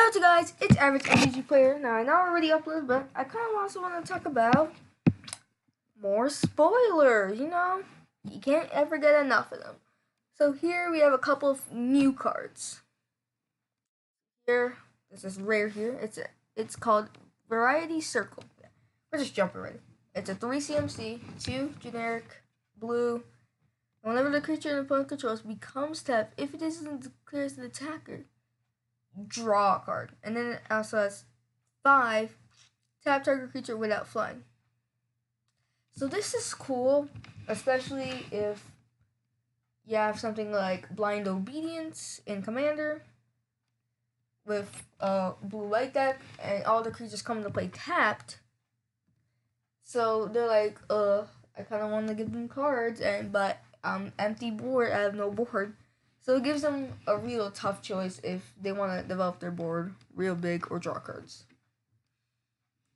Hello guys, it's Ravnica Allegiance player. Now I know I already uploaded, but I kind of also want to talk about more spoilers. You can't ever get enough of them. So here we have a couple of new cards. Here, this is rare here. It's called Variety Circle. We're just jumping right in. It's a 3 CMC, 2 generic, blue. Whenever the creature an opponent controls becomes tapped, if it isn't declared as an attacker, draw a card. And then it also has 5 tap target creature without flying. So this is cool, especially if you have something like Blind Obedience in Commander with a blue white deck and all the creatures come to play tapped. So they're like, I kind of want to give them cards, but empty board, I have no board. So it gives them a real tough choice if they want to develop their board real big or draw cards.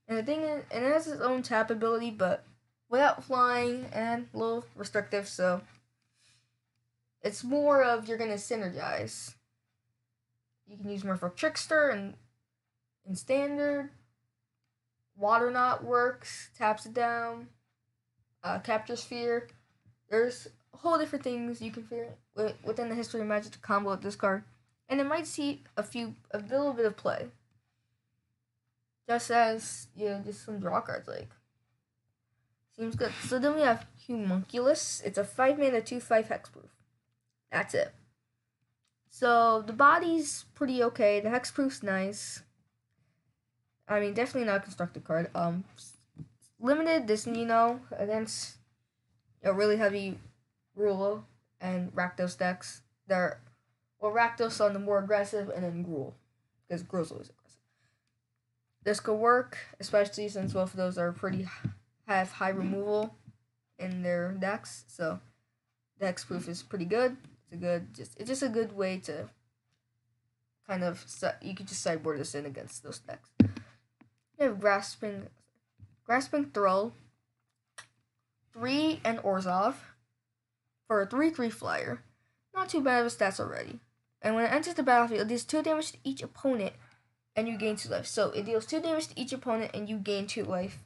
And the thing is, it has its own tap ability, but without flying and a little restrictive, so it's more of you're going to synergize. You can use Merfolk Trickster and in Standard. Water Knot works, taps it down. Capture Sphere. There's whole different things you can figure within the history of Magic to combo with this card, and it might see a little bit of play, just as just some draw cards seems good. So then we have Homunculus. It's a 5-mana 2/5 hexproof. That's it. So the body's pretty okay. The hexproof's nice. I mean, definitely not a constructed card. Limited this against a really heavy Rule and Rakdos decks. Rakdos on the more aggressive, and then Gruul, because Gruul's always aggressive. This could work, especially since both of those are have high removal in their decks. So the hexproof is pretty good. It's just a good way to kind of you could just sideboard this in against those decks. You have Grasping Thrall, 3 and Orzhov. For a 3/3 flyer. Not too bad of a stats already. And when it enters the battlefield, it deals 2 damage to each opponent and you gain 2 life. So it deals 2 damage to each opponent and you gain 2 life.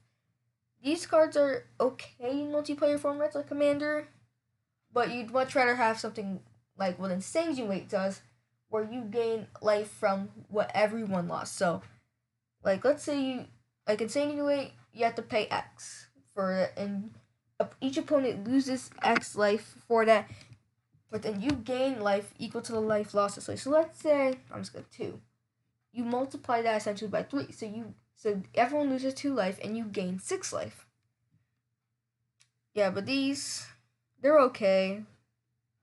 These cards are okay in multiplayer formats like Commander, but you'd much rather have something like what Insane Weight does, where you gain life from what everyone lost. So, let's say Insane Weight, you have to pay X for it, and each opponent loses X life for that, but then you gain life equal to the life lost. So let's say I'm just gonna 2. You multiply that essentially by 3. So everyone loses 2 life and you gain 6 life. Yeah, but they're okay.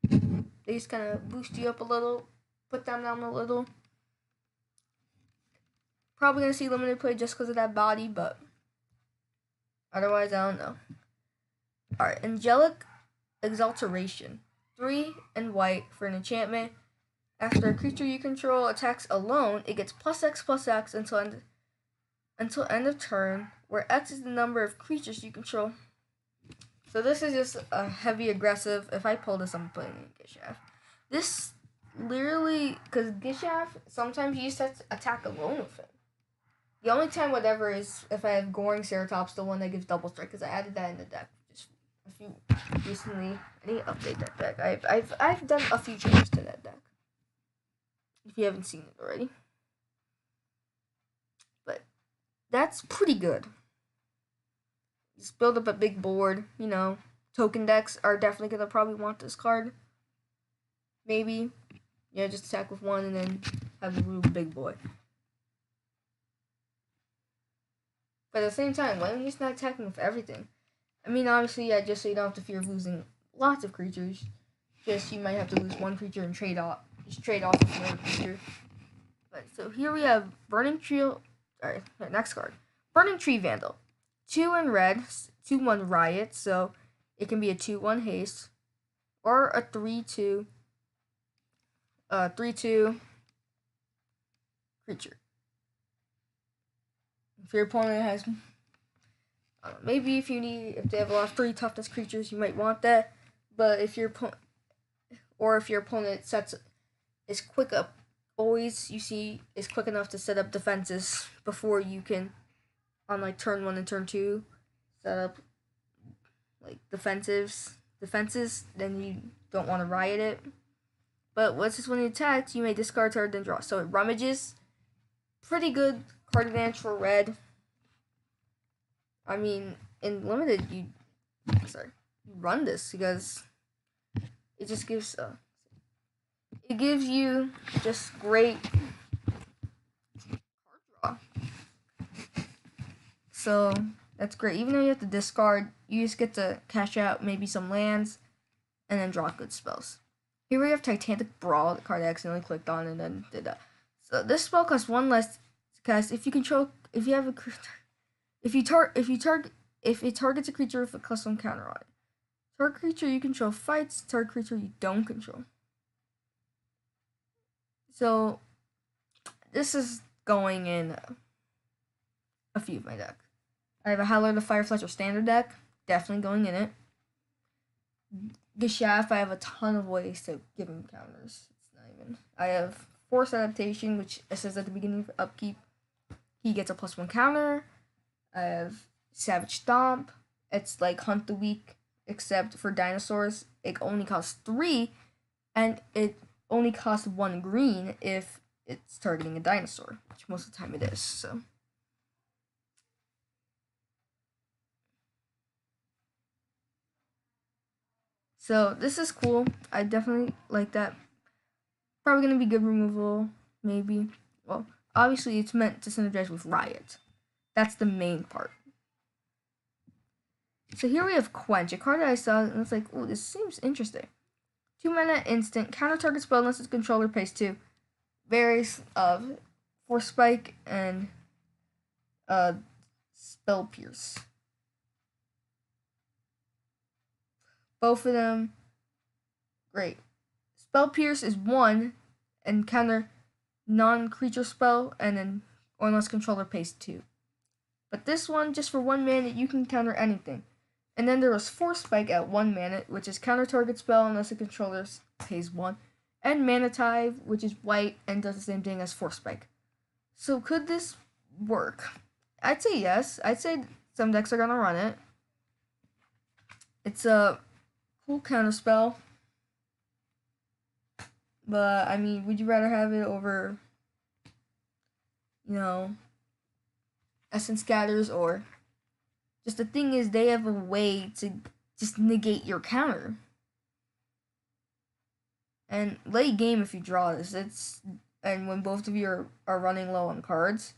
They just kind of boost you up a little, put them down a little. Probably gonna see limited play just because of that body, but otherwise I don't know. Alright, Angelic Exaltation. 3 and white for an enchantment. After a creature you control attacks alone, it gets +X/+X until end of turn, where X is the number of creatures you control. So this is just a heavy aggressive. If I pull this, I'm playing Gishath. This literally, because Gishath, sometimes you used to attack alone with it. The only time whatever is if I have Goring Ceratops, the one that gives double strike, because I added that in the deck recently. I need to update that deck. I've done a few changes to that deck, if you haven't seen it already. But that's pretty good. Just build up a big board. Token decks are definitely gonna probably want this card. Maybe, just attack with 1 and then have a real big boy. But at the same time, why don't you just not attacking with everything? I mean, obviously, just so you don't have to fear of losing lots of creatures. Just you might have to lose 1 creature and trade off with another creature. But so here we have Burning Tree. Alright, next card. Burning Tree Vandal. 2 in red, 2/1 Riot, so it can be a 2/1 haste. Or a 3/2 creature. If your opponent has maybe if they have a lot of 3 toughness creatures, you might want that. But if your opponent sets is quick up always, you see, is quick enough to set up defenses before you can, on like turn 1 and turn 2, set up like defenses, then you don't want to riot it. But once it's when it attacks, you may discard card then draw. So it rummages. Pretty good card advantage for red. I mean, in limited, you run this because it just gives it gives you just great card draw. So that's great. Even though you have to discard, you just get to cash out maybe some lands and then draw good spells. Here we have Titanic Brawl, the card I accidentally clicked on and then did that. So this spell costs 1 less to cast if it targets a creature with a +1 counter on it. Target creature you control fights, target creature you don't control. So this is going in a few of my deck. I have a Howler the Firefletcher standard deck, definitely going in it. Geshaf, I have a ton of ways to give him counters. It's not even. I have Force Adaptation, which it says at the beginning of upkeep, he gets a +1 counter. I have Savage Stomp. It's like Hunt the Weak, except for dinosaurs, it only costs 3, and it only costs 1 green if it's targeting a dinosaur, which most of the time it is. So this is cool. I definitely like that. Probably gonna be good removal, maybe. Well, obviously it's meant to synergize with Riot. That's the main part. So here we have Quench, a card that I saw, and it's like, oh, this seems interesting. 2 mana instant, counter target spell unless its controller pays 2. Varies of Force Spike and Spell Pierce. Both of them, great. Spell Pierce is 1 and counter non-creature spell, and then or unless controller pays 2. But this one, just for 1 mana, you can counter anything. And then there was Force Spike at 1 mana, which is counter target spell unless the controller pays 1. And Mana Tithe, which is white and does the same thing as Force Spike. So could this work? I'd say yes. I'd say some decks are gonna run it. It's a cool counter spell. But, I mean, would you rather have it over, Essence Scatters, or just the thing is they have a way to just negate your counter. And late game, if you draw this, and when both of you are running low on cards,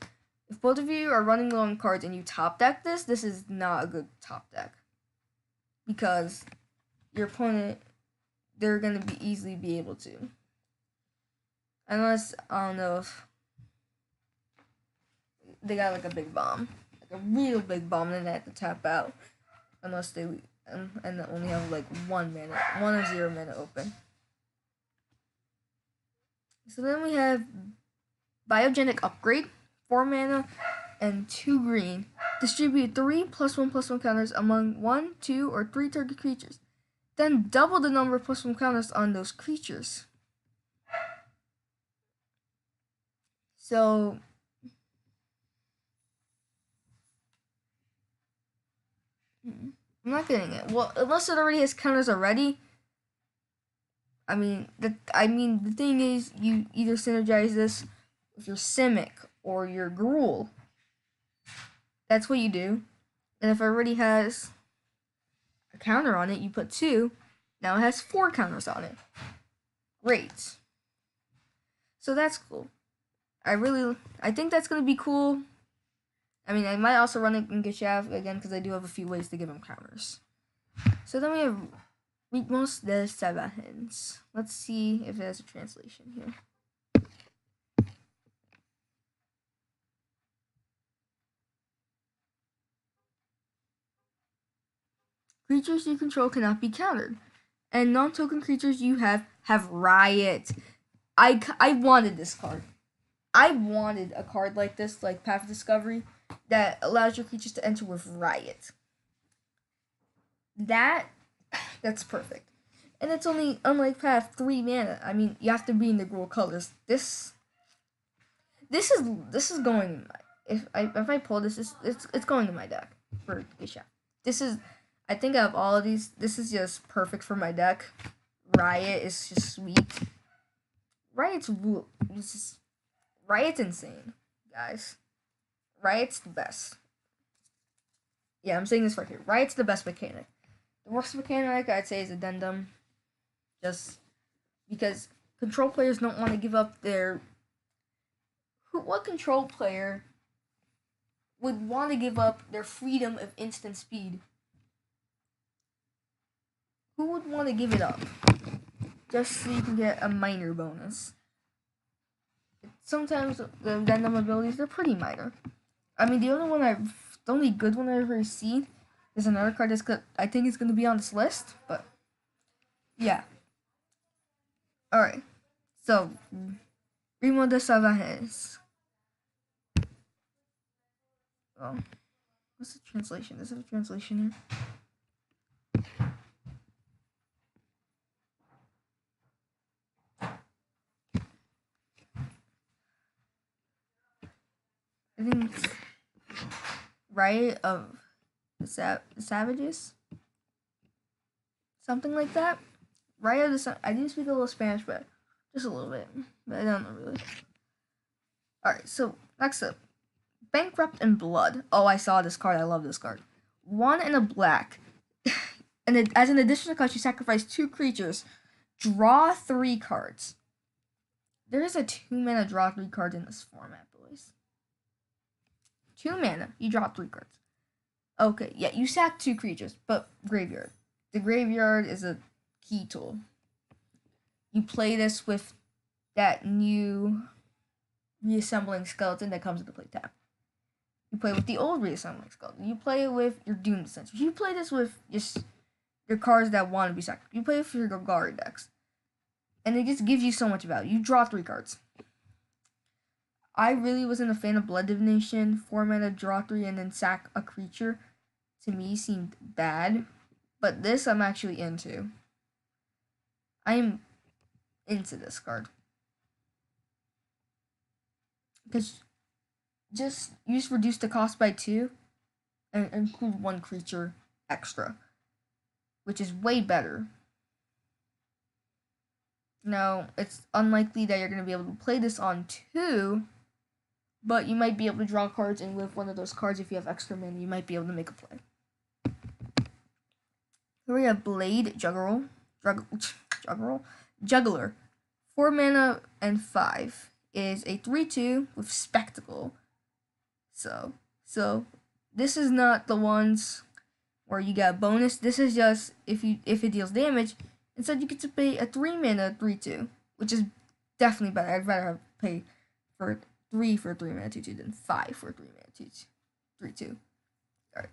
if both of you are running low on cards and you top deck this is not a good top deck. Because your opponent, they're going to easily be able to. Unless, I don't know if they got like a big bomb. Like a real big bomb, and they have to tap out. Unless they, and they only have like 1 minute, 1 or 0 minute open. So then we have Biogenic Upgrade, 4 mana and 2 green. Distribute 3 +1/+1 counters among 1, 2, or 3 target creatures. Then double the number of +1 counters on those creatures. So I'm not getting it. Well, unless it already has counters already. I mean, the thing is, you either synergize this with your Simic or your Gruul. That's what you do. And if it already has a counter on it, you put 2. Now it has 4 counters on it. Great. So that's cool. I think that's going to be cool. I mean, I might also run it in Geshaf again because I do have a few ways to give him counters. So then we have Ritmos de Savahens. Let's see if there's a translation here. Creatures you control cannot be countered. And non-token creatures you have Riot. I wanted this card. I wanted a card like this, like Path of Discovery, that allows your creatures to enter with Riot. That's perfect. And it's only, unlike Path, 3 mana. I mean, you have to be in the Gruul colors. This This is going in my, if I pull this, it's going in my deck for Gisha. This is, I think out of all of these, this is just perfect for my deck. Riot is just sweet. Riot's Riot's insane, guys. Riot's the best. Yeah, I'm saying this right here. Riot's the best mechanic. The worst mechanic I'd say is Addendum. Just because control players don't want to give up their... What control player would want to give up their freedom of instant speed? Who would want to give it up? Just so you can get a minor bonus. Sometimes the Addendum abilities, they're pretty minor. I mean, the only good one I've ever seen is another card that's I think is going to be on this list, but yeah. Alright, so, Remo de Savages. Oh, what's the translation? Is there a translation here? I think it's Riot of the Savages? Something like that? Riot of the I do speak a little Spanish, but just a little bit. But I don't know really. Alright, so next up. Bankrupt and Blood. Oh, I saw this card. I love this card. 1 and a black. And as an additional cost, you sacrifice 2 creatures. Draw 3 cards. There is a 2-mana draw 3 cards in this format, boys. 2 mana, you draw 3 cards. Okay, yeah, you sack 2 creatures, but graveyard. The graveyard is a key tool. You play this with that new reassembling skeleton that comes with the play tab. You play with the old reassembling skeleton. You play it with your Doom Descent. You play this with just your cards that want to be sacked. You play it for your Golgari decks. And it just gives you so much value. You draw 3 cards. I really wasn't a fan of Blood Divination. 4 mana, draw 3, and then sack a creature. To me, seemed bad. But this I'm actually into. I'm into this card. Because just reduce the cost by 2 and include 1 creature extra, which is way better. Now, it's unlikely that you're going to be able to play this on 2, but you might be able to draw cards, and with one of those cards, if you have extra mana, you might be able to make a play. Here we have Blade Juggler. 4 mana and 5 is a 3/2 with Spectacle. So this is not the ones where you get a bonus. This is just if it deals damage. Instead, you get to pay a 3 mana 3/2, which is definitely better. I'd rather pay for 3 for a 3 mana 2/2 than 5 for a 3 mana 3/2. Alright.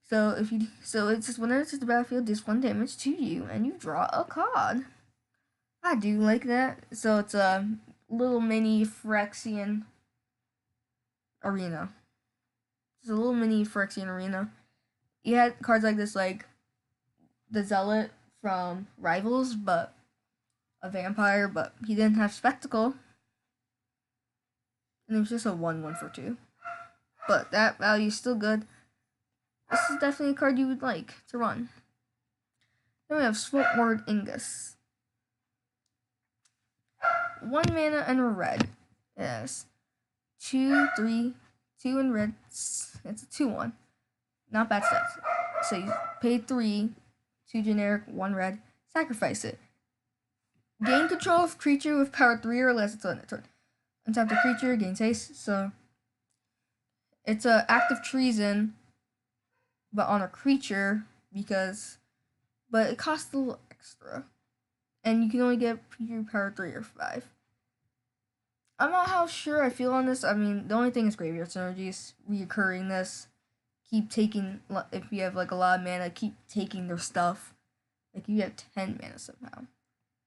So it's just when it enters the battlefield, does 1 damage to you, and you draw a card. I do like that. So it's a little mini Phyrexian arena. It's a little mini Phyrexian arena. You had cards like this, like the Zealot from Rivals, but a vampire, but he didn't have Spectacle. And it was just a 1/1 for 2. But that value is still good. This is definitely a card you would like to run. Then we have Swartward Ingus. 1 mana and a red. Yes. 2, 3, 2 in red. It's a 2/1. Not bad stats. So you pay 3, 2 generic, 1 red. Sacrifice it. Gain control of creature with power 3 or less until end of turn. Untap the creature, gains haste. So it's a act of treason, but on a creature but it costs a little extra. And you can only get creature power 3 or 5. I'm not how sure I feel on this. I mean, the only thing is graveyard synergies. Reoccurring this. Keep taking, if you have like a lot of mana, keep taking their stuff. Like you have 10 mana somehow.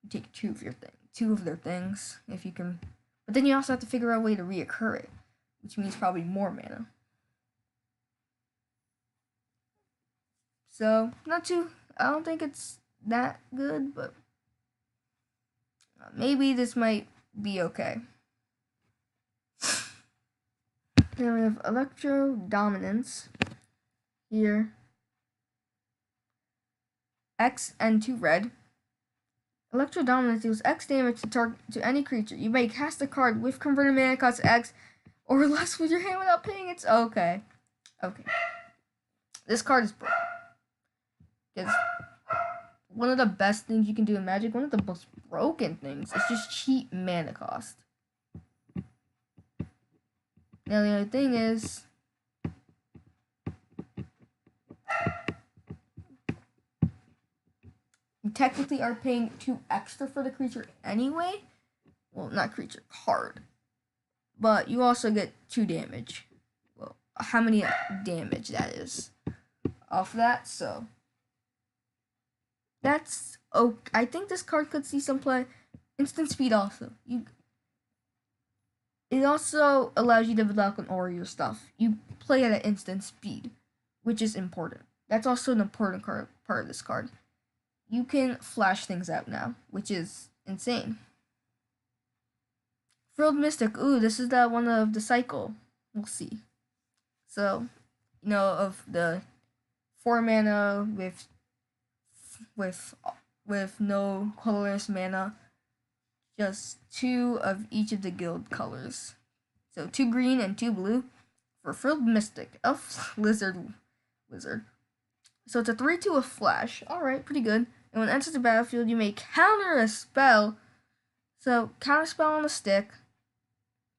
You take 2 of their things, if you can. But then you also have to figure out a way to reoccur it, which means probably more mana. So, I don't think it's that good, but maybe this might be okay. Here we have Electro Dominance. Here. X and 2 red. Electro Dominance deals X damage to any creature. You may cast a card with converted mana cost X or less with your hand without paying its. Okay. This card is broken. It's one of the best things you can do in Magic. One of the most broken things. It's just cheap mana cost. Now the other thing is, you technically are paying 2 extra for the creature anyway. Well, not creature, card. But you also get 2 damage. Well, how many damage that is off that, so that's okay. I think this card could see some play. Instant speed also. It also allows you to block on all your stuff. You play at an instant speed, which is important. That's also an important part of this card. You can flash things out now, which is insane. Frilled Mystic. Ooh, this is that one of the cycle. We'll see. So, of the 4 mana with no colorless mana, just 2 of each of the guild colors. So 2 green and 2 blue for Frilled Mystic. Elf Lizard. So it's a 3/2 with flash. Alright, pretty good. And when it enters the battlefield, you may counter a spell. So, counter spell on the stick.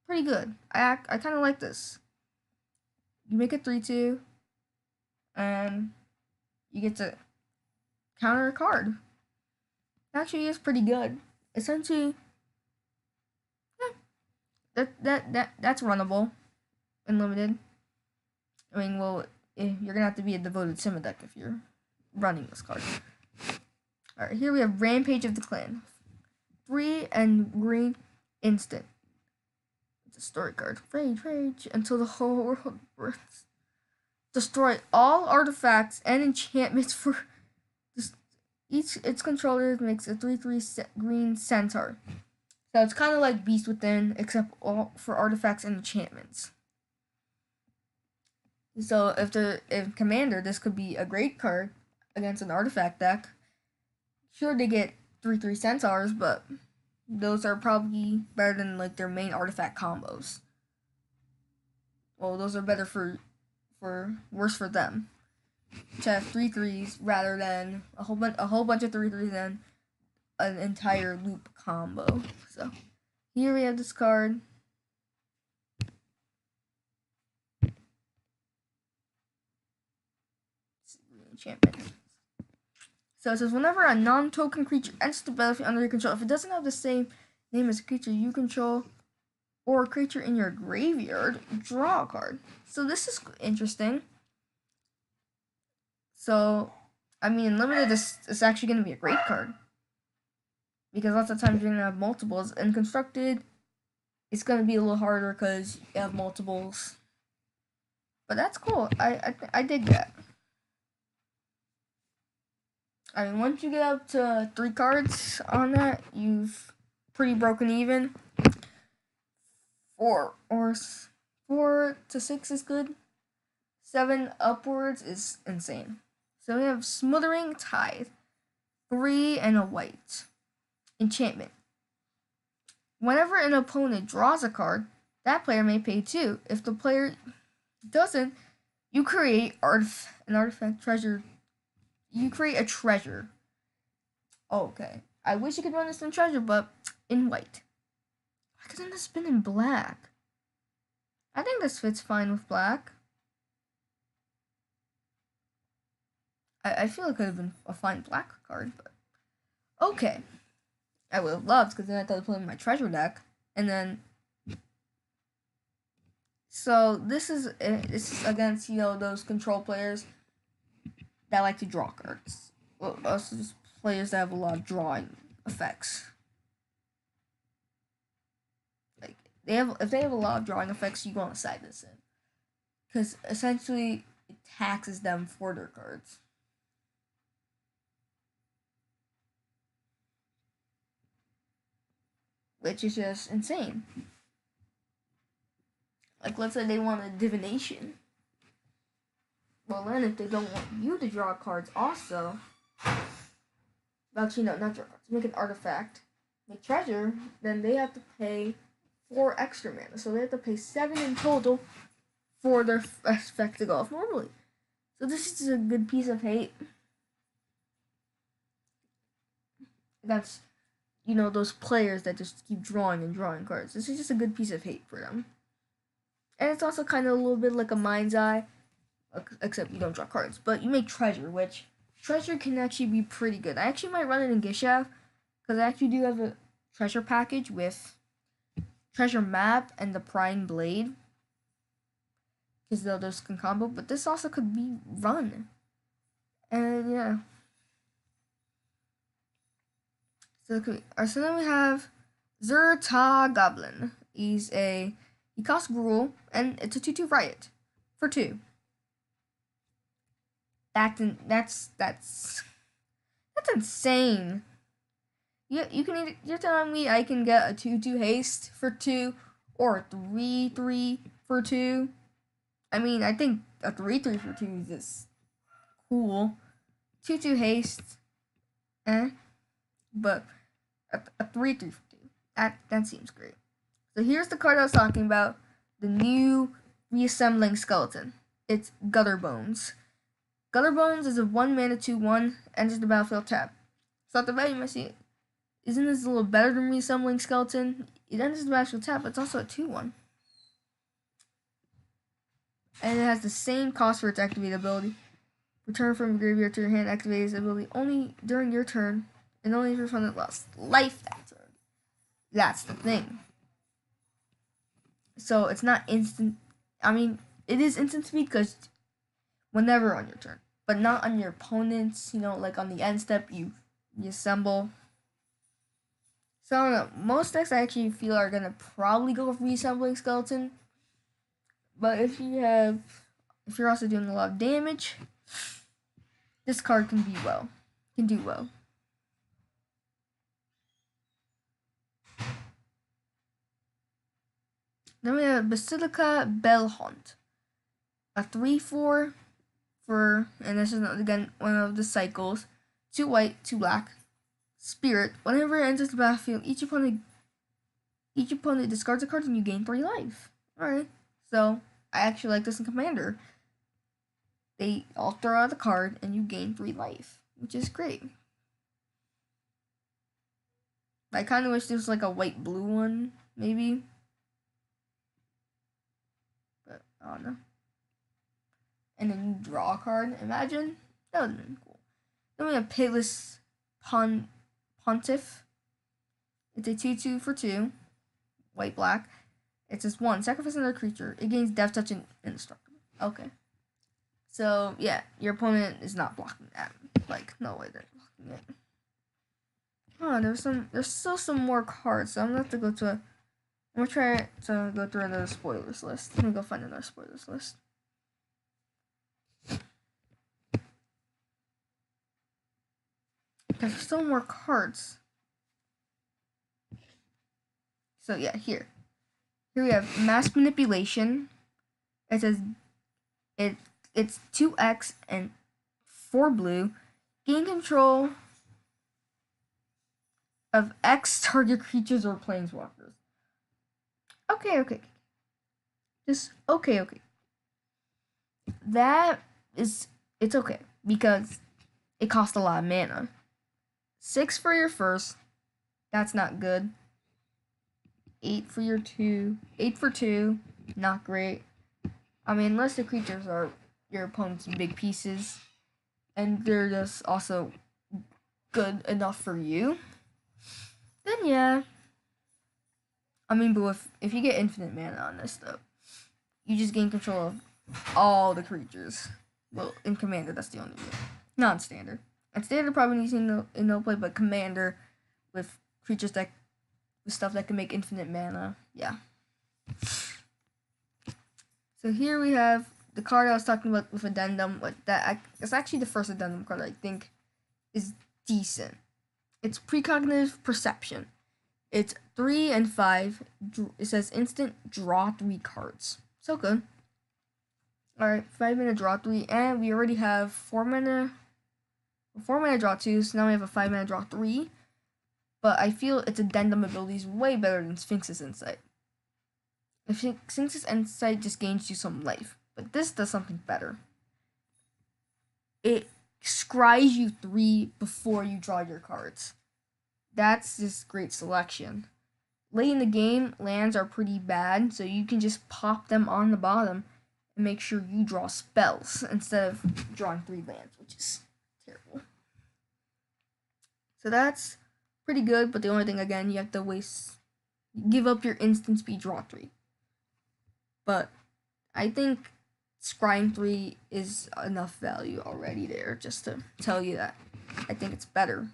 Pretty good. I kind of like this. You make it 3/2. And you get to counter a card. Actually, it's pretty good. Essentially, that's runnable in limited. I mean, well, you're gonna have to be a devoted Sima deck if you're running this card. Alright, here we have Rampage of the Clan. 3 and green instant. It's a story card. Rage, until the whole world burns. Destroy all artifacts and enchantments for its controller makes a 3/3 green centaur. So it's kind of like Beast Within, except all for artifacts and enchantments. So if Commander, this could be a great card against an artifact deck. Sure, they get 3/3 centaurs, but those are probably better than like their main artifact combos. Well, those are better for worse for them to have 3/3s rather than a whole bunch of 3/3s and an entire loop combo. So here we have this card. Enchantment. So it says whenever a non-token creature enters the battlefield under your control, if it doesn't have the same name as a creature you control or a creature in your graveyard, draw a card. So this is interesting. So, I mean, in limited, this is actually going to be a great card. Because lots of times you're going to have multiples. And constructed, it's going to be a little harder because you have multiples. But that's cool. I dig that. I mean, once you get up to 3 cards on that, you've pretty broken even. 4 to 6 is good. 7 upwards is insane. So we have Smothering Tithe. 3 and a white. Enchantment. Whenever an opponent draws a card, that player may pay 2. If the player doesn't, you create an artifact treasure. You create a treasure. Okay. I wish you could run this in treasure, but in white. Why couldn't this been in black? I think this fits fine with black. I feel it could have been a fine black card, but okay. I would have loved because then I thought to put in my treasure deck, and then so this is against those control players that like to draw cards. Well, also just players that have a lot of drawing effects. Like if they have a lot of drawing effects, you want to side this in because essentially it taxes them for their cards. Which is just insane. Like, let's say they want a divination. Well, then if they don't want you to draw cards also, actually, no, not draw cards, make an artifact, make treasure, then they have to pay 4 extra mana. So they have to pay 7 in total for their effect to go off normally. So this is a good piece of hate. That's, you know, those players that just keep drawing and drawing cards. This is just a good piece of hate for them. And it's also kind of a little bit like a mind's eye, except you don't draw cards. But you make treasure, which treasure can actually be pretty good. I actually might run it in Gishav, because I actually do have a treasure package with treasure map and the prying blade, because those can combo. But this also could be run. And yeah. So then we have Zerta Goblin. He costs Gruel, and it's a 2/2 riot for 2. That's insane. You're telling me I can get a 2/2 haste for 2 or a 3/3 for 2? I mean, I think a 3/3 for 2 is just cool. 2/2 haste, but a 3/3 for 2. That seems great. So here's the card I was talking about, the new reassembling skeleton. It's Gutter Bones. Gutter Bones is a 1 mana 2/1, enters the battlefield tap. So at the value you might see, isn't this a little better than reassembling skeleton? It enters the battlefield tap, but it's also a 2/1. And it has the same cost for its activate ability. Return from graveyard to your hand, activate its ability only during your turn, and only if your opponent lost life that turn. That's the thing. So it's not instant. I mean, it is instant speed because whenever on your turn, but not on your opponent's. You know, like on the end step, you assemble. So I don't know. Most decks I actually feel are gonna probably go with reassembling skeleton. But if you're also doing a lot of damage, this card can do well. Then we have Basilica Bellhunt, a 3/4 for, and this is again one of the cycles, 2 white, 2 black. Spirit. Whenever it enters the battlefield, each opponent discards a card and you gain 3 life. Alright, so I actually like this in Commander. They all throw out the card and you gain 3 life, which is great. I kind of wish there was like a white-blue one, maybe. But I don't know. And then you draw a card. Imagine. That would have been cool. Then we have Pitless Pontiff. It's a 2/2 for 2. White, black. It says 1. Sacrifice another creature. It gains Death Touch and Indestructible. Okay. So, yeah. Your opponent is not blocking that. Like, no way they're blocking it. Oh, there's still some more cards. So I'm gonna have to go to I'm gonna try to go through another spoilers list. Let me go find another spoilers list. There's still more cards. So yeah, here we have Mass Manipulation. It says it's 2x and 4 blue. Gain control of X target creatures or planeswalkers. Okay. Just okay. It's okay because it costs a lot of mana. 6 for your first. That's not good. 8 for your 2. 8 for 2. Not great. I mean, unless the creatures are your opponent's big pieces, and they're just also good enough for you, then yeah. I mean, but if you get infinite mana on this stuff, you just gain control of all the creatures. Well, in Commander, that's the only way. Not in Standard. And Standard probably needs in no play, but Commander with creatures with stuff that can make infinite mana. Yeah. So here we have the card I was talking about with Addendum. It's actually the first Addendum card I think is decent. It's Precognitive Perception. It's 3 and 5. It says instant draw 3 cards. So good. Alright, 5-mana draw 3, and we already have 4-mana draw 2, so now we have a 5-mana draw 3. But I feel its addendum ability is way better than Sphinx's Insight. Sphinx's Insight just gains you some life, but this does something better. It scries you 3 before you draw your cards. That's just great selection. Late in the game, lands are pretty bad, so you can just pop them on the bottom and make sure you draw spells instead of drawing 3 lands, which is terrible. So that's pretty good, but the only thing, again, you have to give up your instant speed draw 3. But I think scrying 3 is enough value already there, just to tell you that I think it's better.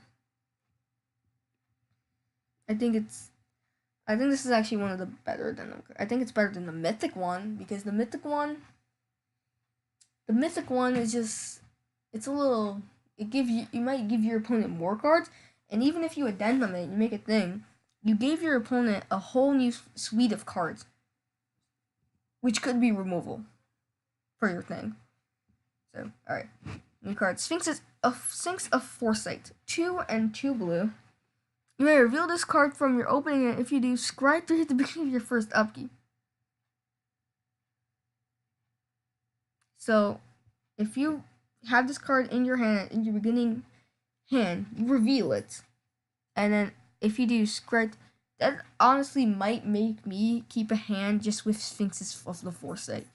I think this is actually one of the better than I think it's better than the mythic one, because the mythic one is just, it's a little, you might give your opponent more cards, and even if you addendum it, you make a thing, you gave your opponent a whole new suite of cards, which could be removal for your thing. So, alright. New card. Sphinx of Foresight. 2 and 2 blue. You may reveal this card from your opening, and if you do, scry 3 at the beginning of your first upkeep. So, if you have this card in your hand, in your beginning hand, you reveal it. And then, if you do, scry. That honestly might make me keep a hand just with Sphinx's of the Foresight.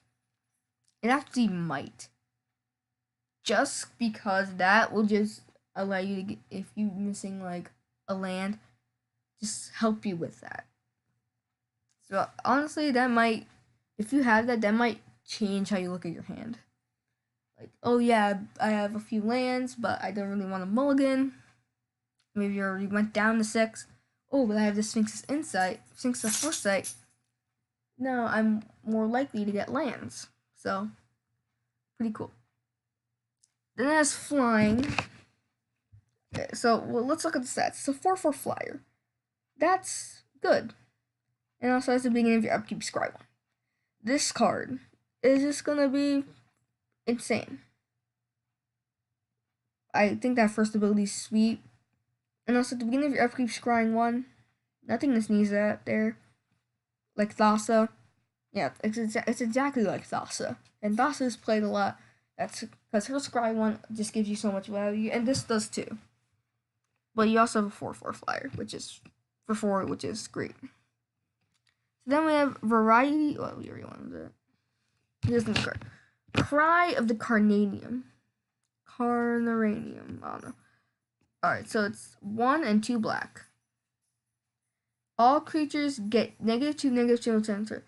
It actually might. Just because that will just allow you to get, if you're missing like a land, just help you with that. So honestly, that might, if you have that, that might change how you look at your hand. Like, oh yeah, I have a few lands, but I don't really want to mulligan. Maybe you already went down to 6. Oh, but I have the Sphinx's of Foresight. Now I'm more likely to get lands. So, pretty cool. Then it has flying. Okay, so, well, let's look at the stats. It's a 4/4 flyer. That's good. And also has the beginning of your upkeep scry 1. This card is just gonna be insane. I think that first ability is sweet. And also at the beginning of your upkeep scrying 1. Nothing to sneeze at there. Like Thassa. Yeah, it's exactly like Thassa. And Thassa is played a lot. That's because her scry 1 just gives you so much value, and this does too. But you also have a 4/4 flyer, which is for 4, which is great. So then we have variety. Well, we already wanted it. Here's the card. Cry of the Carnarium. I don't know. Alright, so it's 1 and 2 black. All creatures get -2, -2 center.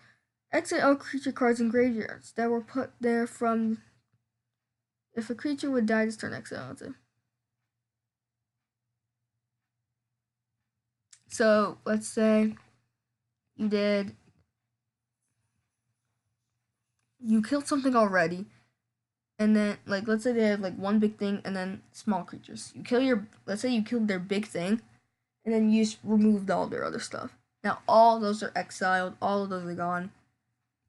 Exit all creature cards in graveyards that were put there from. If a creature would die this turn, exile it. So let's say you killed something already, and then like let's say they have like one big thing and then small creatures. Let's say you killed their big thing, and then you just removed all their other stuff. Now all those are exiled, all of those are gone.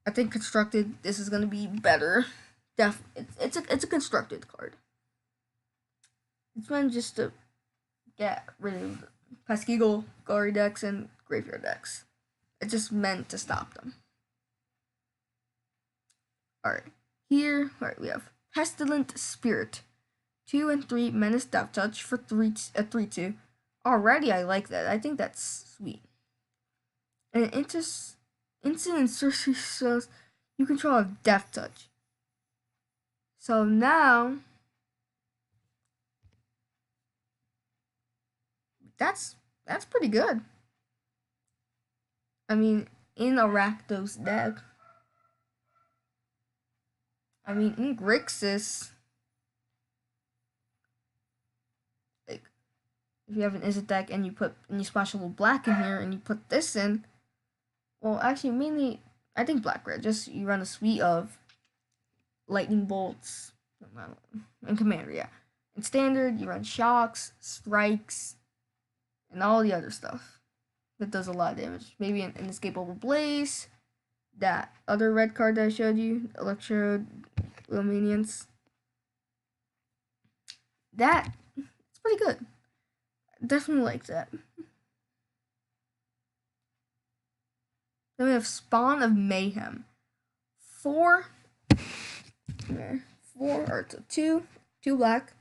I think constructed, this is gonna be better. It's a constructed card. It's meant just to get rid of Peskeagle, Gallery decks, and Graveyard decks. It's just meant to stop them. Alright, here, we have Pestilent Spirit. 2 and 3, Menace Death Touch for 3/2. Already I like that. I think that's sweet. And instant sorcery spells you control a Death Touch. So now that's pretty good. I mean, in a Rakdos deck. I mean, in Grixis, like, if you have an Izzet deck and you splash a little black in here and you put this in, well, actually, mainly, I think black-red. Just you run a suite of lightning bolts, and commander, yeah. In standard, you run shocks, strikes, and all the other stuff that does a lot of damage. Maybe an inescapable blaze, that other red card that I showed you, Electromaniance. That it's pretty good. Definitely like that. Then we have Spawn of Mayhem. 4 or two black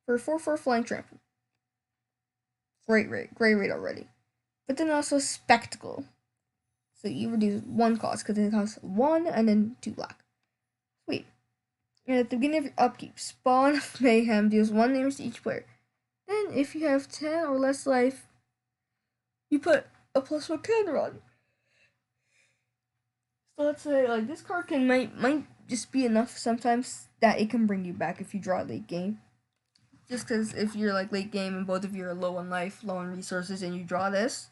for 4/4 flying trample. Great rate already. But then also Spectacle. So you reduce 1 cost because it costs 1 and then 2 black. Sweet. And at the beginning of your upkeep, Spawn of Mayhem deals 1 damage to each player. Then if you have 10 or less life, you put a +1 counter on. So let's say like this card might just be enough sometimes that it can bring you back if you draw late game. Just because if you're like late game and both of you are low on life, low on resources, and you draw this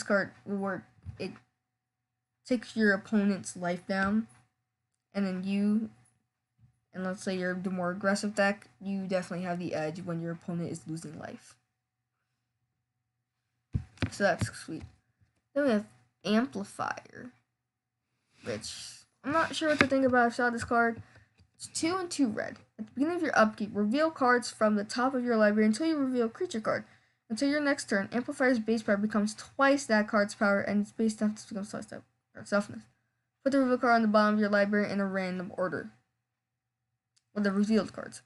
card will work. It takes your opponent's life down, and then you, and let's say you're the more aggressive deck, you definitely have the edge when your opponent is losing life. So that's sweet. Then we have Amplifier, which I'm not sure what to think about. I saw this card. It's 2 and 2 red. At the beginning of your upkeep, reveal cards from the top of your library until you reveal a creature card. Until your next turn, Amplifier's base power becomes twice that card's power, and its base toughness becomes twice that card's toughness. Put the reveal card on the bottom of your library in a random order. With the revealed cards.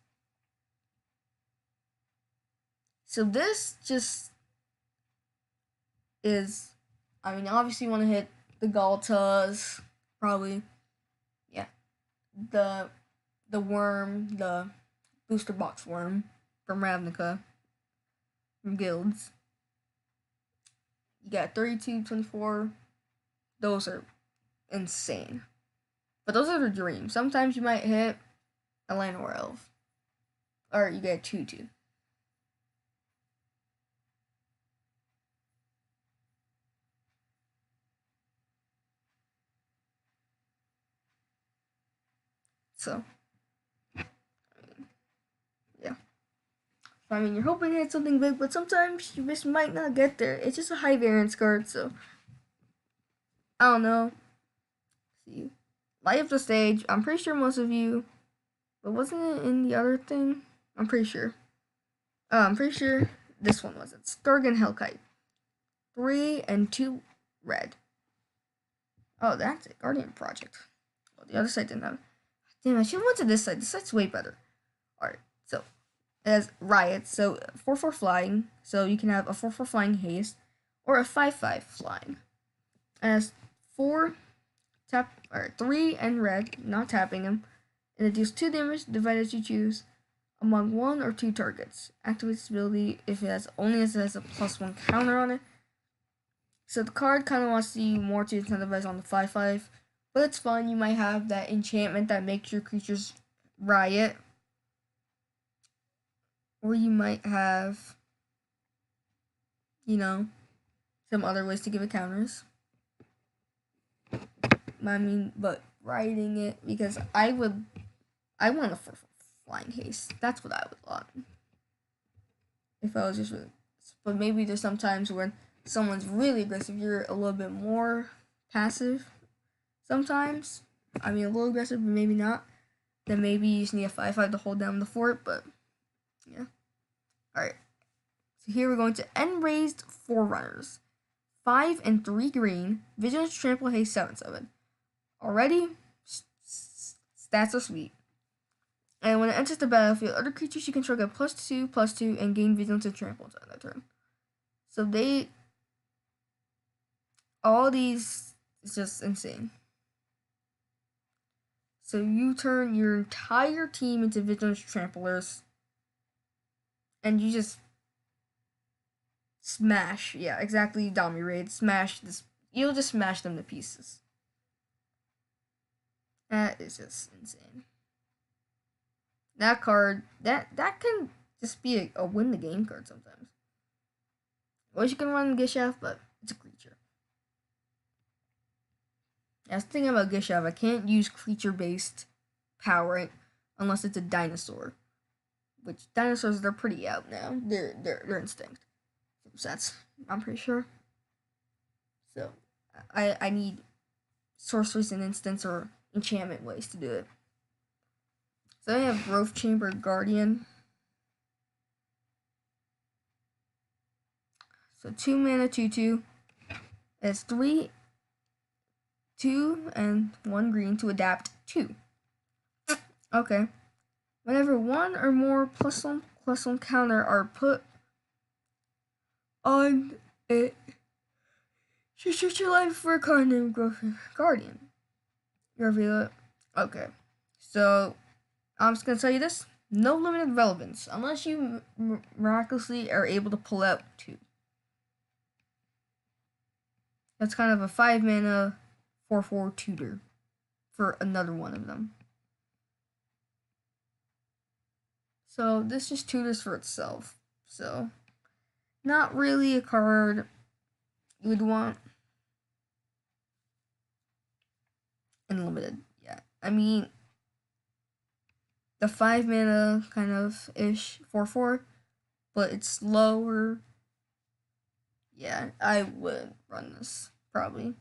So this just is, I mean, obviously you want to hit the Galtas, probably. Yeah. The worm, the booster box worm from Ravnica, from guilds. You got 32, 24. Those are insane. But those are the dreams. Sometimes you might hit a Llanowar Elf. Or you get 2/2. So, yeah. I mean, you're hoping to hit something big, but sometimes you just might not get there. It's just a high variance card, so I don't know. See, Light Up the Stage. I'm pretty sure most of you, but wasn't it in the other thing? I'm pretty sure. I'm pretty sure this one wasn't. Sturgan Hellkite. 3 and 2 red. Oh, that's it. Guardian Project. Oh, the other side didn't have. Damn, I should have went to this side. This side's way better. Alright, so it has Riot. So 4/4 flying. So you can have a 4/4 flying haste or a 5/5 flying. It has 4 tap or 3 and red, not tapping him, and it deals 2 damage divided as you choose among 1 or 2 targets. Activates its ability if it has a +1 counter on it. So the card kind of wants you more to incentivize on the 5/5, but it's fun. You might have that enchantment that makes your creatures riot, or you might have, you know, some other ways to give it counters. I mean, but rioting it, because I want a flying haste. That's what I would want. If I was just really, but maybe there's some times when someone's really aggressive, you're a little bit more passive. Sometimes, I mean, a little aggressive, but maybe not. Then maybe you just need a 5/5 to hold down the fort, but yeah. Alright. So here we're going to Enraged Forerunners. 5 and 3 green, Vigilance, Trample, Haste, 7/7. Already, stats are sweet. And when it enters the battlefield, other creatures you control get +2/+2 and gain Vigilance and Trample until that turn. So all these is just insane. So you turn your entire team into Vigilance Tramplers, and you just smash. Yeah, exactly. Dami Raid. Smash this. You'll just smash them to pieces. That is just insane. That card, that can just be a win the game card sometimes. Wish you can run Gishav, but it's a creature. That's the thing about Gishav. I can't use creature-based power unless it's a dinosaur. Which dinosaurs, they're pretty out now. They're extinct. That's I'm pretty sure. So I need sorceries and instants or enchantment ways to do it. So I have Growth Chamber Guardian. So 2 mana 2/2. It's 3, 2, and 1 green to adapt 2. Okay. Whenever 1 or more +1/+1 counter are put on it, you search your life for a card named Growth Guardian. You reveal it. Okay. So I'm just gonna tell you this: no limited relevance unless you miraculously are able to pull out 2. That's kind of a 5 mana 4/4 tutor for another one of them. So this just tutors for itself. So not really a card you would want in limited. Yeah, I mean the 5 mana kind of ish 4/4, but it's slower. Yeah, I would run this probably.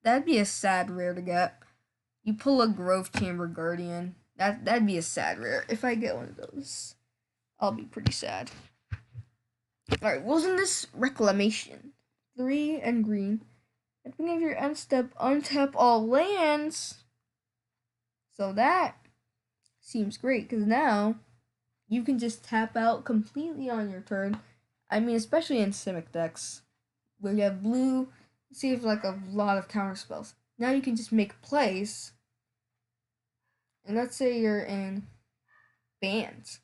That'd be a sad rare to get. You pull a Growth Chamber Guardian. That'd be a sad rare. If I get one of those, I'll be pretty sad. Alright, wasn't this Reclamation? 3 and green. At the beginning of your end step, untap all lands. So that seems great, because now you can just tap out completely on your turn. I mean, especially in Simic decks, where you have blue, save like a lot of counter spells. Now you can just make plays. And let's say you're in Bands.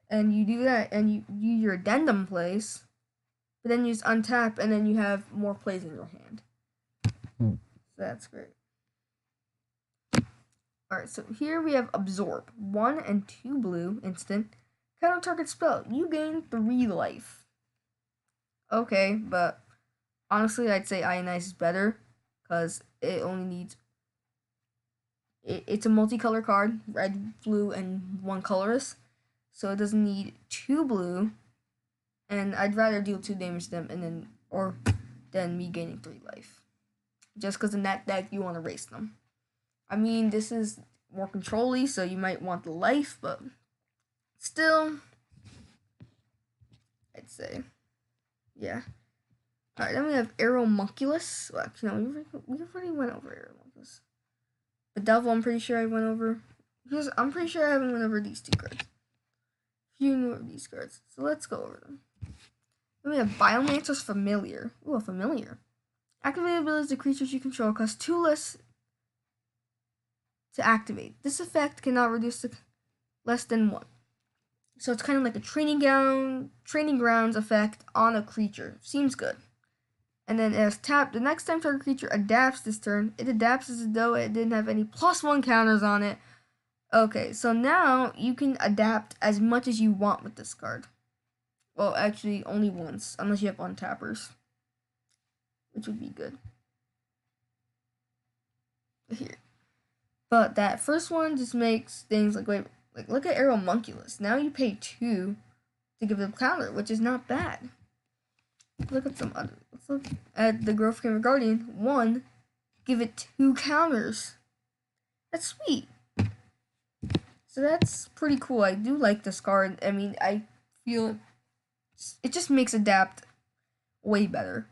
And you do that, and you do your addendum plays, but then you just untap, and then you have more plays in your hand. So that's great. Alright, so here we have Absorb. 1 and 2 blue, instant. Counter target spell. You gain 3 life. Okay, but honestly, I'd say Ionize is better, because it only needs... It's a multicolor card, red, blue, and 1 colorless. So it doesn't need 2 blue, and I'd rather deal 2 damage to them than me gaining 3 life. Just because in that deck you want to race them. I mean, this is more control-y, so you might want the life, but still, I'd say, yeah. Alright, then we have Aeromunculus. Well, actually, no, we already went over Aeromunculus. The Devil, I'm pretty sure I went over. I'm pretty sure I haven't went over these 2 cards. Few more of these cards, so let's go over them. Then we have Biomancer's Familiar. Ooh, a Familiar. Activate abilities to creatures you control cost 2 less to activate. This effect cannot reduce to less than 1. So it's kind of like a training grounds effect on a creature. Seems good. And then as tapped, the next time target creature adapts this turn, it adapts as though it didn't have any +1 counters on it. Okay, so now you can adapt as much as you want with this card. Well, actually, only once, unless you have untappers, which would be good. Here. But that first one just makes things like, wait, like look at Aeromunculus. Now you pay 2 to give them counter, which is not bad. Look at some other. Let's look at the Growth Chamber Guardian. 1, give it 2 counters. That's sweet. So that's pretty cool. I do like this card. I mean, I feel it just makes adapt way better.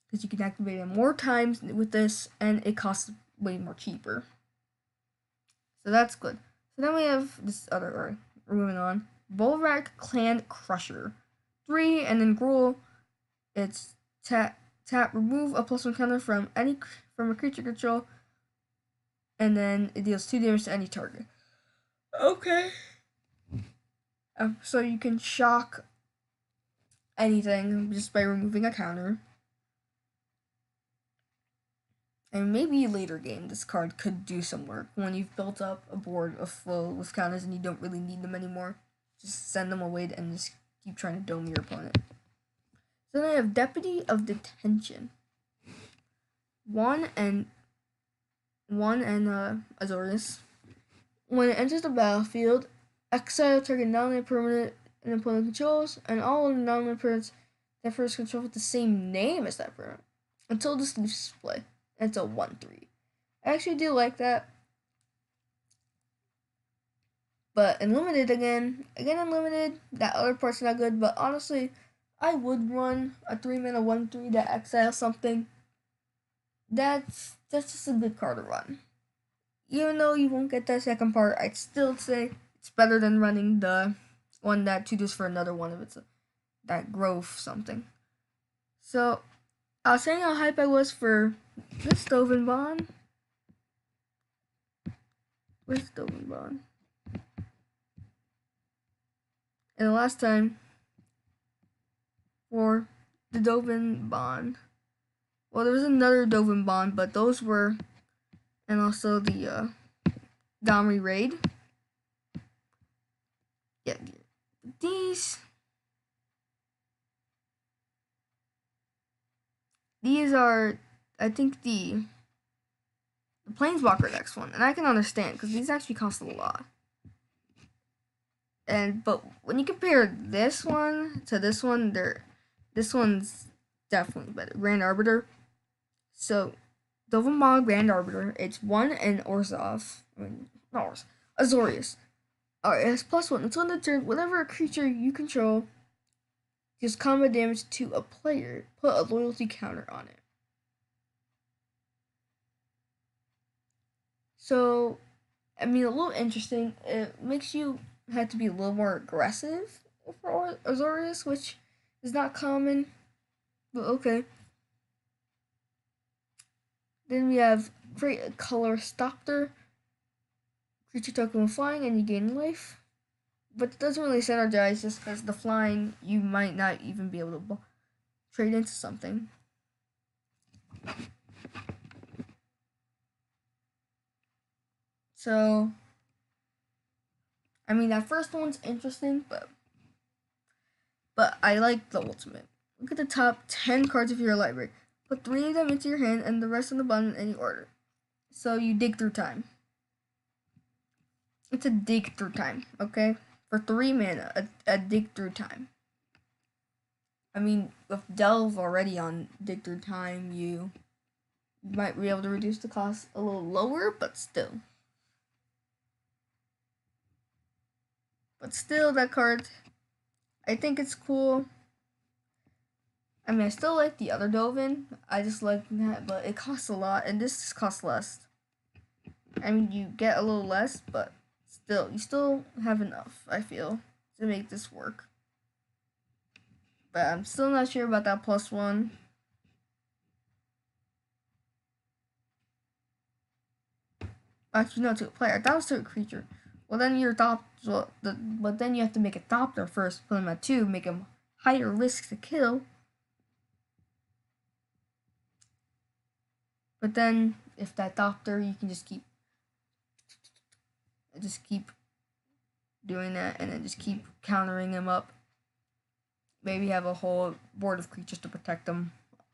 Because you can activate it more times with this, and it costs way more cheaper. So that's good. So then we have this other card. We're moving on. Volrak Clan Crusher. 3, and then Gruul. It's tap, remove a +1 counter from a creature control, and then it deals 2 damage to any target. Okay. So you can shock anything just by removing a counter. And maybe later game this card could do some work when you've built up a board of full with counters and you don't really need them anymore. Just send them away and just keep trying to dome your opponent. So then I have Deputy of Detention. 1 and Azorius. When it enters the battlefield, exile target non-land permanent an opponent controls, and all non-land permanents that first control with the same name as that permanent until this leaves play. and it's a 1/3. I actually do like that. But in limited again in limited, that other part's not good. But honestly, I would run a 3-mana 1/3 that exiles something. That's just a good card to run. Even though you won't get that second part, I'd still say it's better than running the one that tutors for another one if it's that growth something. So I was saying how hype I was for this Dovin Bond. Where's Dovin Bond? And the last time for the Dovin Bond. Well, there was another Dovin Bond, but those were, and also the Domri Raid. Yeah, these are, I think, the Planeswalker next one, and I can understand because these actually cost a lot. But when you compare this one to this one, this one's definitely better. Grand Arbiter. So, Dovin Bond Grand Arbiter. It's 1 and Orzhov. I mean, not Orzhov. Azorius. Alright, it has +1. Until end of turn, whenever a creature you control deals combat damage to a player, put a loyalty counter on it. So, I mean, a little interesting. It makes you have to be a little more aggressive for Azorius, which is not common, but okay. Then we have create a color Stopter. Creature token with flying and you gain life. But it doesn't really synergize just because the flying, you might not even be able to trade into something. So, I mean, that first one's interesting, but I like the ultimate. Look at the top 10 cards of your library. Put 3 of them into your hand and the rest on the bottom in any order. So you dig through time. It's a dig through time, okay? For 3 mana, a dig through time. I mean, with Delve already on dig through time, you might be able to reduce the cost a little lower, but still. But still, that card, I think it's cool. I mean, I still like the other Dovin. I just like that, but it costs a lot, and this costs less. I mean, you get a little less, but still, you still have enough, I feel, to make this work. But I'm still not sure about that +1. Actually, no, to a player. That was to a creature. Well, then your but then you have to make a Thopter first. Put him at 2, make him higher risk to kill. But then, if that Thopter, you can just keep doing that, and then just keep countering him up. Maybe have a whole board of creatures to protect them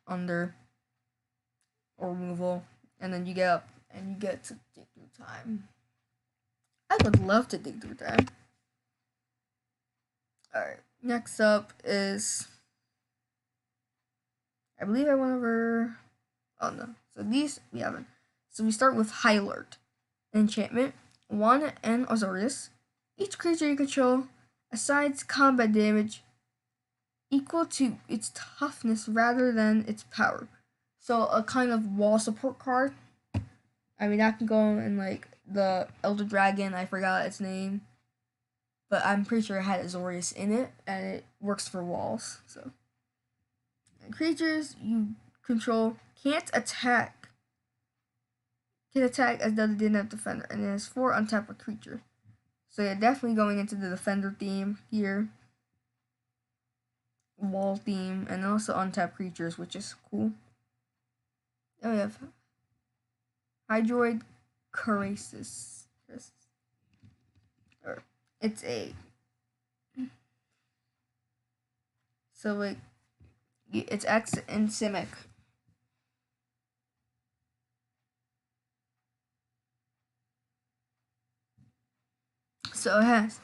under or removal, and then you get up and you get to dig through time. I would love to dig through time. Alright, next up is, I believe I went over, oh no, so these we haven't. So we start with High Alert. Enchantment, 1 and Azorius. Each creature you control assigns combat damage equal to its toughness rather than its power. So a kind of wall support card. I mean, that can go in like the Elder Dragon, I forgot its name. But I'm pretty sure it had Azorius in it, and it works for walls. So, and creatures you control can't attack. Can attack as though they didn't have Defender, and it has 4 untap per creature. So yeah, definitely going into the Defender theme here. Wall theme, and also untap creatures, which is cool. Then we have Hydroid Carasis. Or it's a, so it's X and Simic. So it has,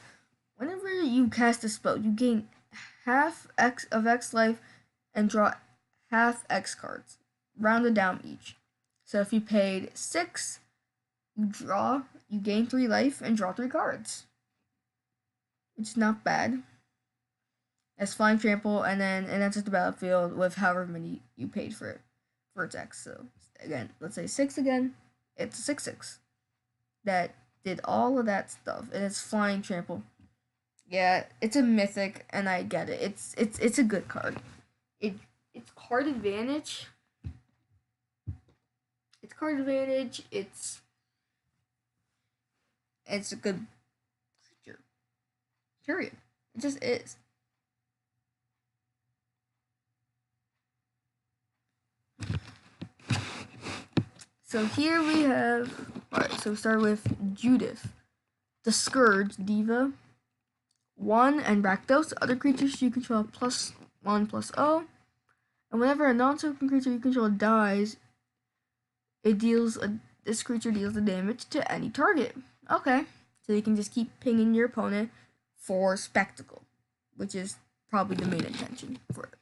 whenever you cast a spell, you gain half X of X life and draw half X cards, rounded down each. So if you paid 6, you gain 3 life and draw 3 cards. It's not bad. As Flying Trample, and then it enters the battlefield with however many you paid for it, for its X. So again, let's say 6 again. It's a 6/6 that did all of that stuff, and it's Flying Trample. Yeah, it's a mythic, and I get it. It's a good card. It's card advantage. It's card advantage. It's a good creature. Period. It just is. So here we have, alright, so we start with Judith, the Scourge Diva, 1 and Rakdos. Other creatures you control +1/+0. And whenever a non-token creature you control dies, this creature deals the damage to any target. Okay, so you can just keep pinging your opponent for spectacle, which is probably the main intention for it.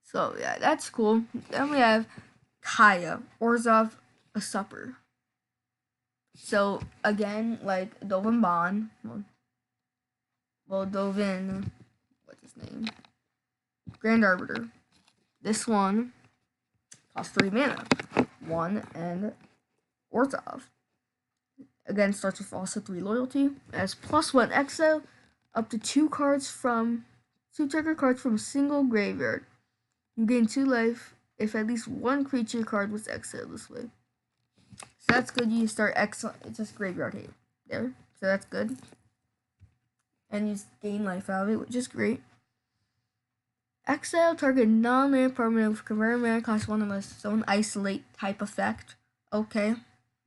So yeah, that's cool. Then we have Kaya, Orzhov, a Supper. So again, like Dovin Bond, Dovin, what's his name? Grand Arbiter. This one costs 3 mana. 1 and Orzhov. Again, starts with also 3 loyalty. It has +1 exile, up to 2 trigger cards from a single graveyard. You gain 2 life if at least 1 creature card was exiled this way. So that's good. You start exile. It's just graveyard hate there. So that's good. And you gain life out of it, which is great. Exile target non-land permanent with converted mana cost 1 unless its own isolate type effect. Okay.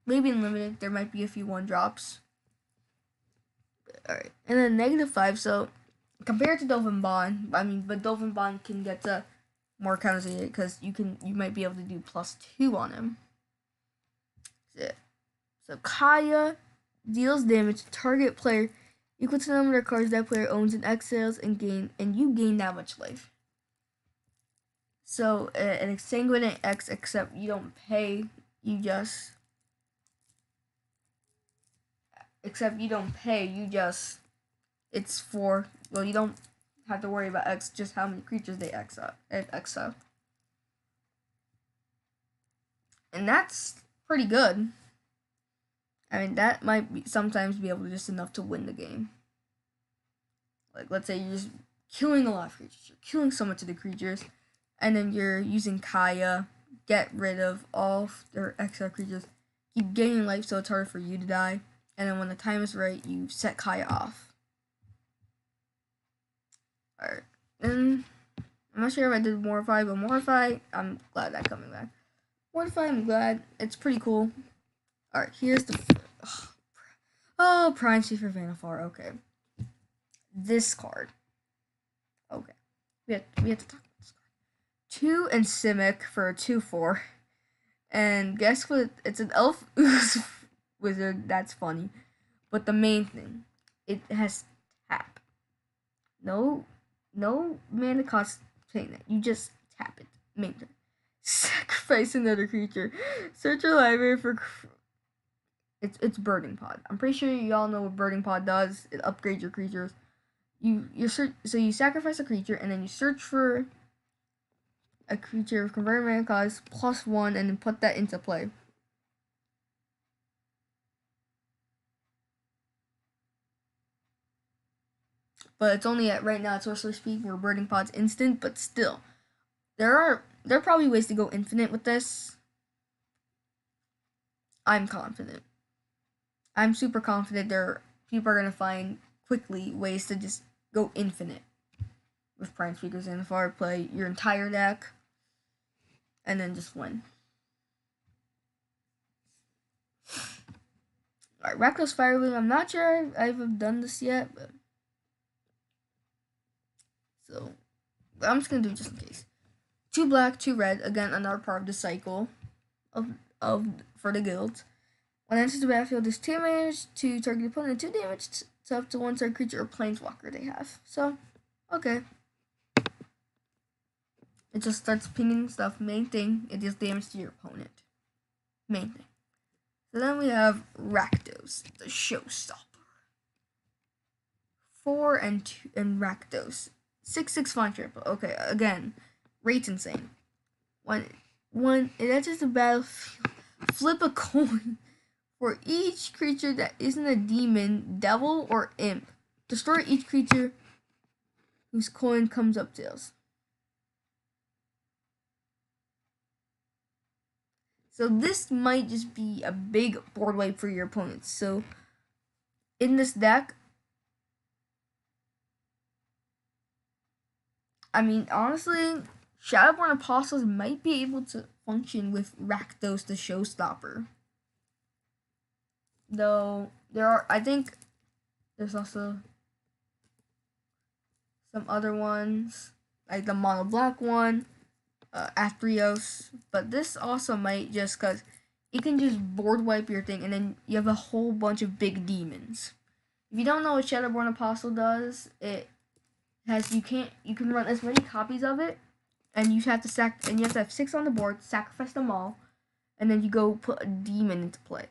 Maybe in limited, there might be a few 1-drops. Alright. And then -5, so compared to Dovin Bond, but Dovin Bond can get to more counters because you might be able to do +2 on him. So Kaya deals damage to target player equal to the number of cards that player owns and exiles and you gain that much life. So an Exsanguinate X, except you don't pay, it's for, well, you don't have to worry about X, just how many creatures they exile. And that's pretty good. I mean, that might sometimes be able to just enough to win the game. Like, let's say you're just killing a lot of creatures. You're killing so much of the creatures, and then you're using Kaya, get rid of all their extra creatures, keep gaining life so it's harder for you to die, and then when the time is right, you set Kaya off. Alright, and I'm not sure if I did Mortify, but Mortify, I'm glad that's coming back. Mortify, I'm glad. It's pretty cool. Alright, here's the... Prime Seeker Vanifar, okay. This card. Okay. We have to talk about this card. 2 and Simic for a 2/4. And guess what? It's an Elf Wizard. That's funny. But the main thing, it has tap. No mana cost playing that. You just tap it. Main turn. Sacrifice another creature. Search your library for... It's Birding Pod. I'm pretty sure you all know what Birding Pod does. It upgrades your creatures. So you sacrifice a creature and then you search for a creature of converted mana cost +1 and then put that into play. But it's only at right now at sorcerer speed where Birding Pod's instant, but still. There are probably ways to go infinite with this. I'm confident. I'm super confident people are gonna find quickly ways to just go infinite with Prime Speakers and Far play your entire deck and then just win. Alright, Reckless Firewing. I'm not sure I've done this yet, but so I'm just gonna do it just in case. 2 black, 2 red. Again, another part of the cycle of for the guild. When it enters the battlefield, there's 2 damage to target opponent, 2 damage to up to 1 target creature or planeswalker they have. So, okay. It just starts pinging stuff. Main thing, it deals damage to your opponent. Main thing. So then we have Rakdos, the showstopper. 4 and 2 and Rakdos. 6/6 fine triple. Okay, again, rate's insane. When it enters the battlefield, flip a coin. For each creature that isn't a demon, devil, or imp, destroy each creature whose coin comes up tails. So this might just be a big board wipe for your opponents. So in this deck, I mean, honestly, Shadowborn Apostles might be able to function with Rakdos the Showstopper. Though I think there's also some other ones, like the mono black one, Athreos, but this also might just because it can just board wipe your thing, and then you have a whole bunch of big demons. If you don't know what Shadowborn Apostle does, it has you can run as many copies of it, and you have to have 6 on the board, sacrifice them all, and then you go put a demon into play.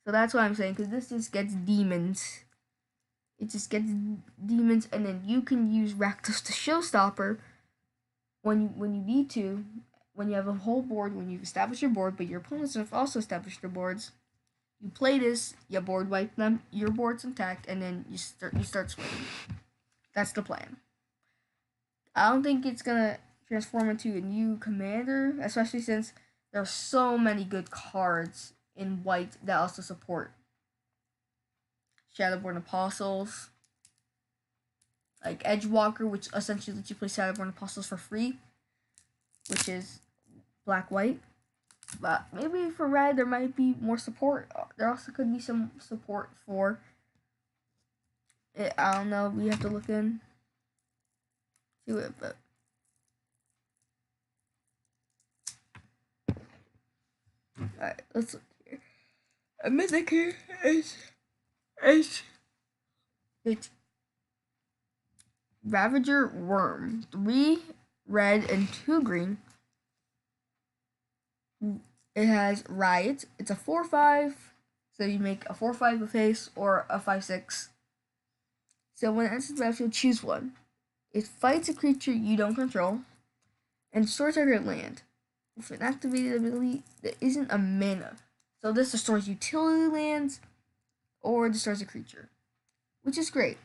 So that's what I'm saying, because this just gets demons. It just gets demons, and then you can use Rakdos the Showstopper when you need to, when you have a whole board, when you've established your board, but your opponents have also established their boards. You play this, you board wipe them, your board's intact, and then you start swinging. That's the plan. I don't think it's gonna transform into a new commander, especially since there are so many good cards in white that also support Shadowborn Apostles, like Edgewalker, which essentially lets you play Shadowborn Apostles for free, which is black-white. But maybe for red, there might be more support. There also could be some support for it. I don't know. We have to look into it, but alright, let's look here. A mythic here is it's Ravager Worm. 3 red and 2 green. It has Riot. It's a 4/5. So you make a 4/5 with haste or a 5/6. So when it enters the battlefield, choose one. It fights a creature you don't control and destroys target land. With an activated ability that isn't a mana. So this destroys utility lands or destroys a creature, which is great.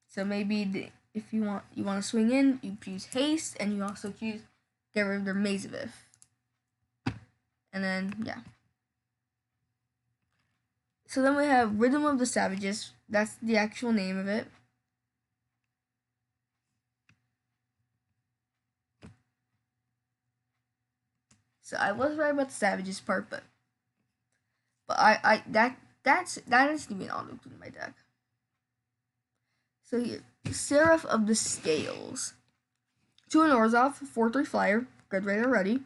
So maybe if you want to swing in, you choose haste, and you also choose get rid of their Mazavith. And then yeah. So then we have Rhythm of the Savages. That's the actual name of it. So I was right about the Savages part, but that is to be an auto in my deck. So here, Seraph of the Scales. 2 an Orzhov, 4/3 flyer, good rate already.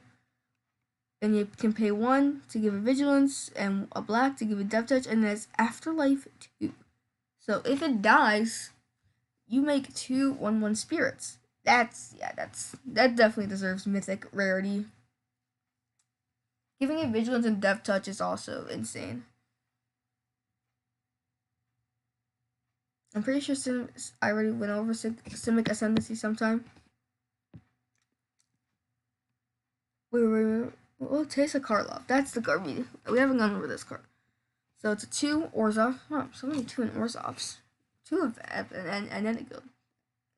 And you can pay 1 to give a Vigilance and a black to give a Death Touch, and that's Afterlife 2. So if it dies, you make 2 1/1 spirits. That definitely deserves mythic rarity. Giving it Vigilance and Death Touch is also insane. I'm pretty sure I already went over Simic Ascendancy sometime. Wait. Oh, Teysa Karlov. That's the card we haven't gone over this card. So it's a 2 Orzhov. Oh, so many 2 and Orzhovs. 2 of that, and then it goes.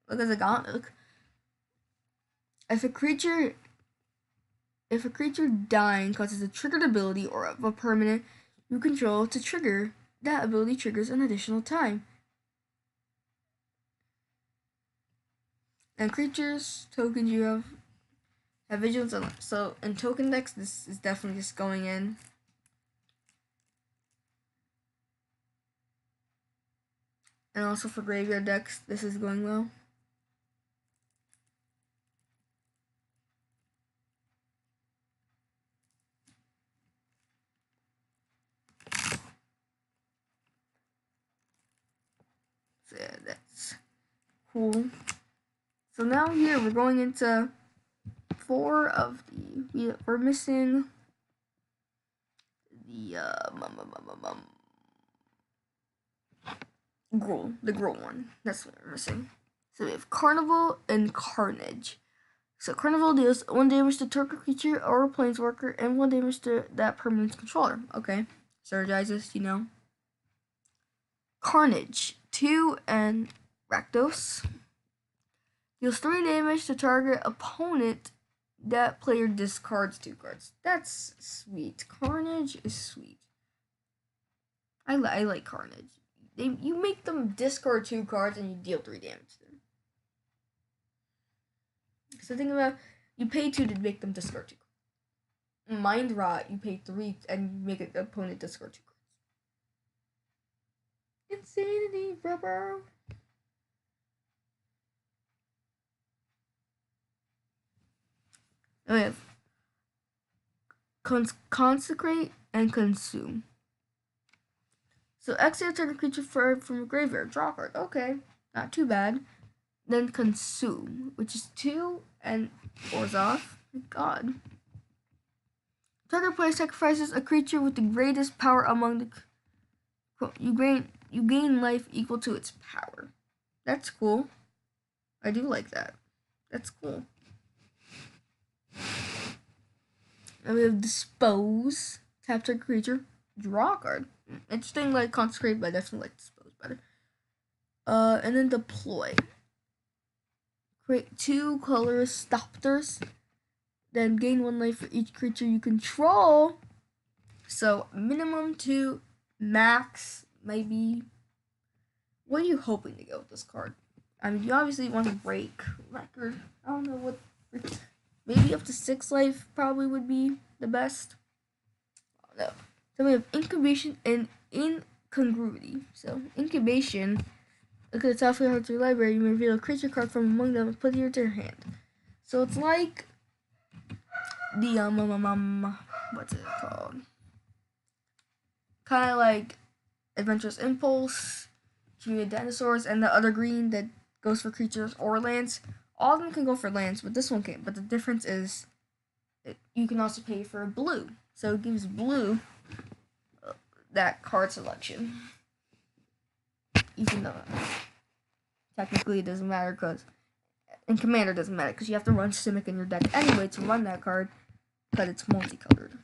Look at the Gauntlet. If a creature dying causes a triggered ability or of a permanent you control to trigger, that ability triggers an additional time. And creatures, tokens you have Vigilance on them. So in token decks, this is definitely just going in. And also for graveyard decks, this is going well. So yeah, that's cool. So now here we're going into 4 of the. We're missing the Gruul, the Gruul one. That's what we're missing. So we have Carnival and Carnage. So Carnival deals 1 damage to target creature or planeswalker and 1 damage to that permanent controller. Okay, synergizes, you know. Carnage, 2 and Rakdos. Deals 3 damage to target opponent. That player discards 2 cards. That's sweet. Carnage is sweet. I like Carnage. You make them discard 2 cards and you deal 3 damage to them. So think about, you pay 2 to make them discard 2 cards. Mind Rot, you pay 3 and you make an opponent discard 2 cards. Insanity, bro. We have Consecrate and Consume. So exile target creature from a graveyard, draw a card. Okay, not too bad. Then Consume, which is 2 and Orzhov. God. Target player sacrifices a creature with the greatest power among the. You gain life equal to its power. That's cool. I do like that. That's cool. And we have Dispose. Tap target creature. Draw a card. Interesting, like Consecrate, but I definitely like Dispose better. And then Deploy. Create 2 colorless Thopters. Then gain 1 life for each creature you control. So minimum 2, max maybe. What are you hoping to get with this card? I mean, you obviously want to break record. I don't know what. Maybe up to 6 life probably would be the best. Oh, no. So we have Incubation and Incongruity. So Incubation. Look at the top of your library. You may reveal a creature card from among them and put it into your hand. So it's like the what's it called? Kind of like Adventurous Impulse, Community Dinosaurs, and the other green that goes for creatures or lands. All of them can go for lands, but this one can't. But the difference is, you can also pay for blue. So it gives blue that card selection. Even though technically it doesn't matter, because in Commander it doesn't matter, because you have to run Simic in your deck anyway to run that card, because it's multicolored.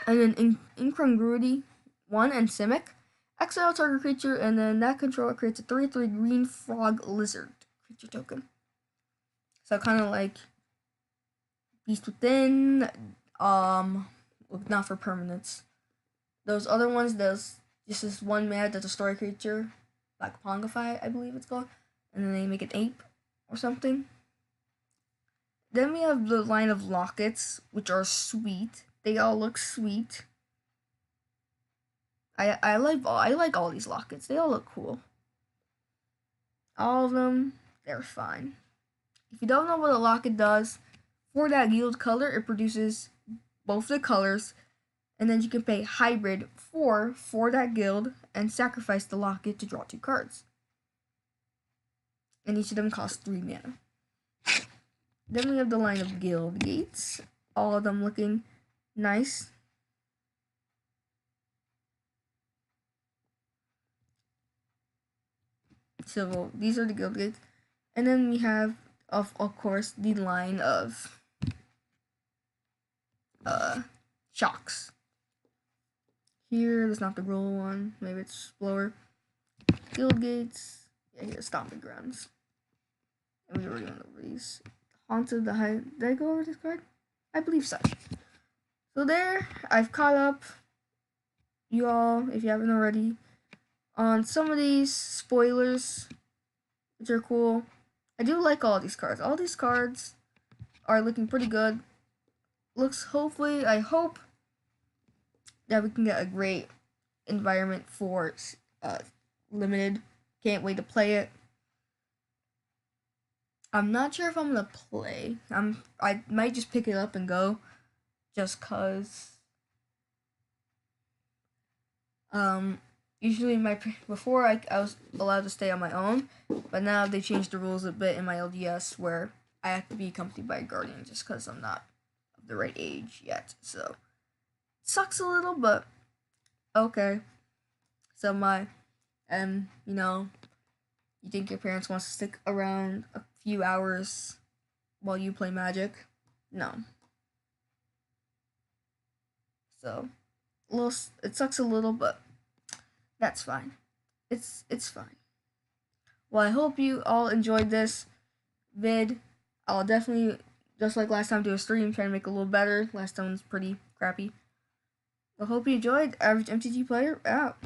And then Incongruity 1 and Simic. Exile target creature, and then that controller creates a 3/3 green frog lizard creature token. So kind of like Beast Within, not for permanents. Those other ones, this is 1 mana that's a story creature, like Pongify, I believe it's called, and then they make an ape or something. Then we have the line of lockets, which are sweet. They all look sweet. I like all these lockets. They all look cool. All of them, they're fine. If you don't know what a locket does, for that guild color, it produces both the colors, and then you can pay hybrid for that guild and sacrifice the locket to draw 2 cards. And each of them costs 3 mana. Then we have the line of guild gates, all of them looking nice. So these are the guild gates. And then we have, of course, the line of shocks. Here, that's not the Gruul one. Maybe it's lower. Guild gates. Yeah, here's stomping grounds. And we already went over these. Haunted the High. Did I go over this card? I believe so. So there, I've caught up you all, if you haven't already, on some of these spoilers, which are cool. I do like all these cards. All these cards are looking pretty good. Hopefully, I hope that we can get a great environment for Limited. Can't wait to play it. I'm not sure if I'm gonna play. I might just pick it up and go, just cause. usually before I was allowed to stay on my own, but now they changed the rules a bit in my LDS where I have to be accompanied by a guardian just because I'm not of the right age yet. So it sucks a little, but okay. So you think your parents want to stick around a few hours while you play Magic? No. So it sucks a little, but that's fine. It's fine. Well, I hope you all enjoyed this vid. I'll definitely, just like last time, do a stream, try to make it a little better. Last time was pretty crappy. I hope you enjoyed. Average MTG player out.